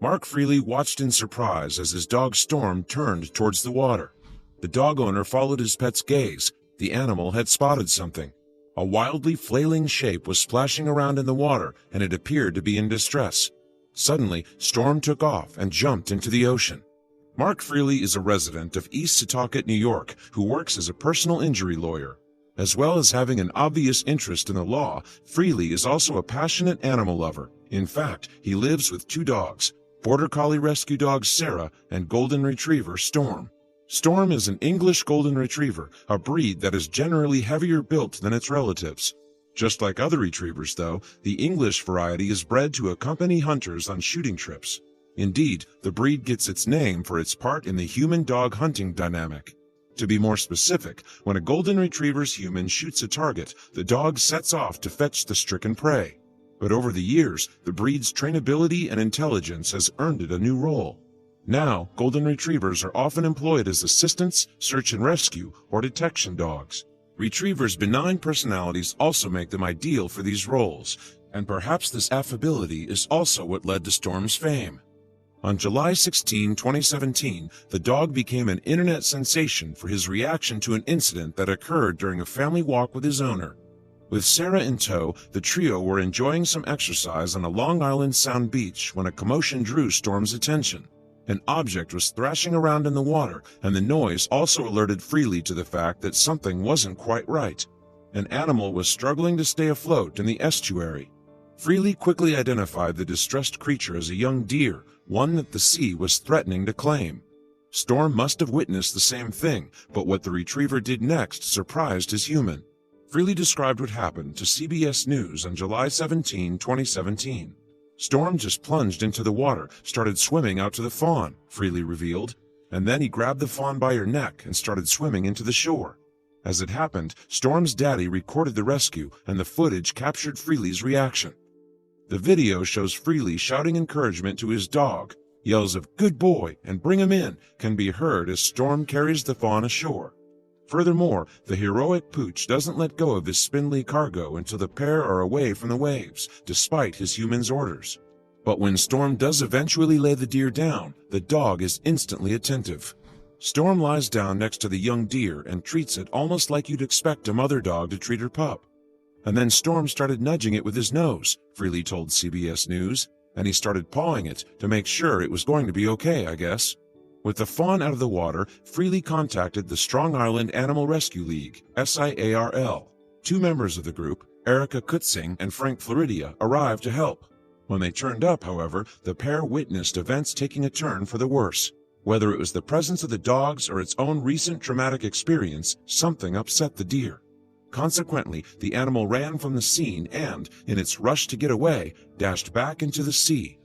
Mark Freely watched in surprise as his dog Storm turned towards the water. The dog owner followed his pet's gaze. The animal had spotted something. A wildly flailing shape was splashing around in the water, and it appeared to be in distress. Suddenly, Storm took off and jumped into the ocean. Mark Freely is a resident of East Setauket, New York, who works as a personal injury lawyer. As well as having an obvious interest in the law, Freely is also a passionate animal lover. In fact, he lives with 2 dogs, Border Collie rescue dog Sarah and Golden Retriever Storm. Storm is an English Golden Retriever, a breed that is generally heavier built than its relatives. Just like other retrievers, though, the English variety is bred to accompany hunters on shooting trips. Indeed, the breed gets its name for its part in the human-dog hunting dynamic. To be more specific, when a Golden Retriever's human shoots a target, the dog sets off to fetch the stricken prey. But over the years, the breed's trainability and intelligence has earned it a new role. Now, Golden Retrievers are often employed as assistants, search and rescue, or detection dogs. Retrievers' benign personalities also make them ideal for these roles, and perhaps this affability is also what led to Storm's fame. On July 16, 2017, the dog became an internet sensation for his reaction to an incident that occurred during a family walk with his owner. With Sarah in tow, the trio were enjoying some exercise on a Long Island Sound beach when a commotion drew Storm's attention. An object was thrashing around in the water, and the noise also alerted Freely to the fact that something wasn't quite right. An animal was struggling to stay afloat in the estuary. Freely quickly identified the distressed creature as a young deer, one that the sea was threatening to claim. Storm must have witnessed the same thing, but what the retriever did next surprised his human. Freely described what happened to CBS News on July 17, 2017. Storm just plunged into the water, started swimming out to the fawn, Freely revealed, and then he grabbed the fawn by her neck and started swimming into the shore. As it happened, Storm's daddy recorded the rescue, and the footage captured Freely's reaction. The video shows Freely shouting encouragement to his dog. Yells of "Good boy" and "Bring him in" can be heard as Storm carries the fawn ashore. Furthermore, the heroic pooch doesn't let go of his spindly cargo until the pair are away from the waves, despite his human's orders. But when Storm does eventually lay the deer down, the dog is instantly attentive. Storm lies down next to the young deer and treats it almost like you'd expect a mother dog to treat her pup. And then Storm started nudging it with his nose, Freely told CBS News, and he started pawing it to make sure it was going to be okay, I guess. With the fawn out of the water, Freely contacted the Strong Island Animal Rescue League, SIARL. 2 members of the group, Erica Kutzing and Frank Floridia, arrived to help. When they turned up, however, the pair witnessed events taking a turn for the worse. Whether it was the presence of the dogs or its own recent traumatic experience, something upset the deer. Consequently, the animal ran from the scene and, in its rush to get away, dashed back into the sea.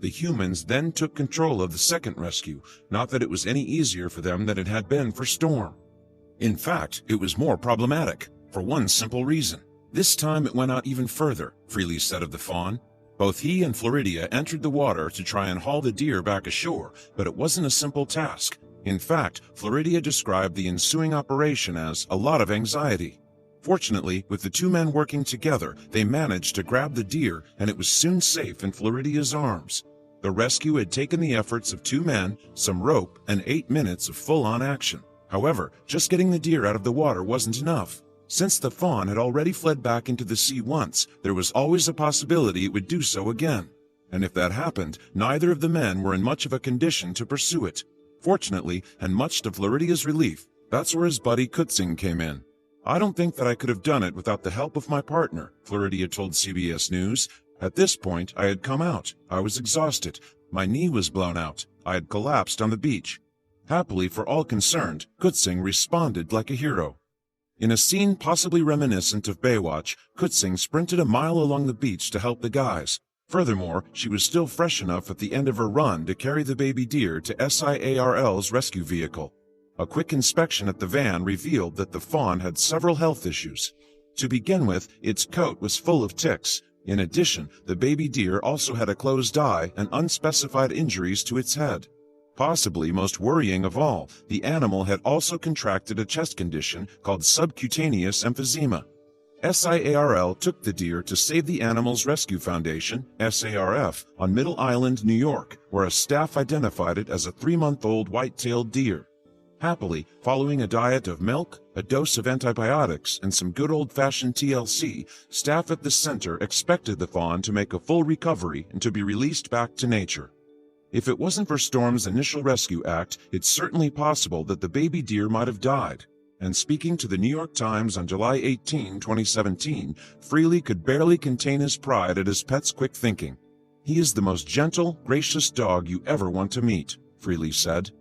The humans then took control of the second rescue, not that it was any easier for them than it had been for Storm. In fact, it was more problematic, for one simple reason. This time it went out even further, Freely said of the fawn. Both he and Floridia entered the water to try and haul the deer back ashore, but it wasn't a simple task. In fact, Floridia described the ensuing operation as a lot of anxiety. Fortunately, with the 2 men working together, they managed to grab the deer, and it was soon safe in Floridia's arms. The rescue had taken the efforts of 2 men, some rope, and 8 minutes of full-on action. However, just getting the deer out of the water wasn't enough. Since the fawn had already fled back into the sea once, there was always a possibility it would do so again. And if that happened, neither of the men were in much of a condition to pursue it. Fortunately, and much to Floridia's relief, that's where his buddy Kutzing came in. "I don't think that I could have done it without the help of my partner," Floridia told CBS News. "At this point, I had come out. I was exhausted. My knee was blown out. I had collapsed on the beach." Happily for all concerned, Kutzing responded like a hero. In a scene possibly reminiscent of Baywatch, Kutzing sprinted a mile along the beach to help the guys. Furthermore, she was still fresh enough at the end of her run to carry the baby deer to SIARL's rescue vehicle. A quick inspection at the van revealed that the fawn had several health issues. To begin with, its coat was full of ticks. In addition, the baby deer also had a closed eye and unspecified injuries to its head. Possibly most worrying of all, the animal had also contracted a chest condition called subcutaneous emphysema. SIARL took the deer to Save the Animals Rescue Foundation, SARF, on Middle Island, New York, where a staff identified it as a 3-month-old white-tailed deer. Happily, following a diet of milk, a dose of antibiotics, and some good old-fashioned TLC, staff at the center expected the fawn to make a full recovery and to be released back to nature. If it wasn't for Storm's initial rescue act, it's certainly possible that the baby deer might have died. And speaking to the New York Times on July 18, 2017, Freely could barely contain his pride at his pet's quick thinking. "He is the most gentle, gracious dog you ever want to meet," Freely said.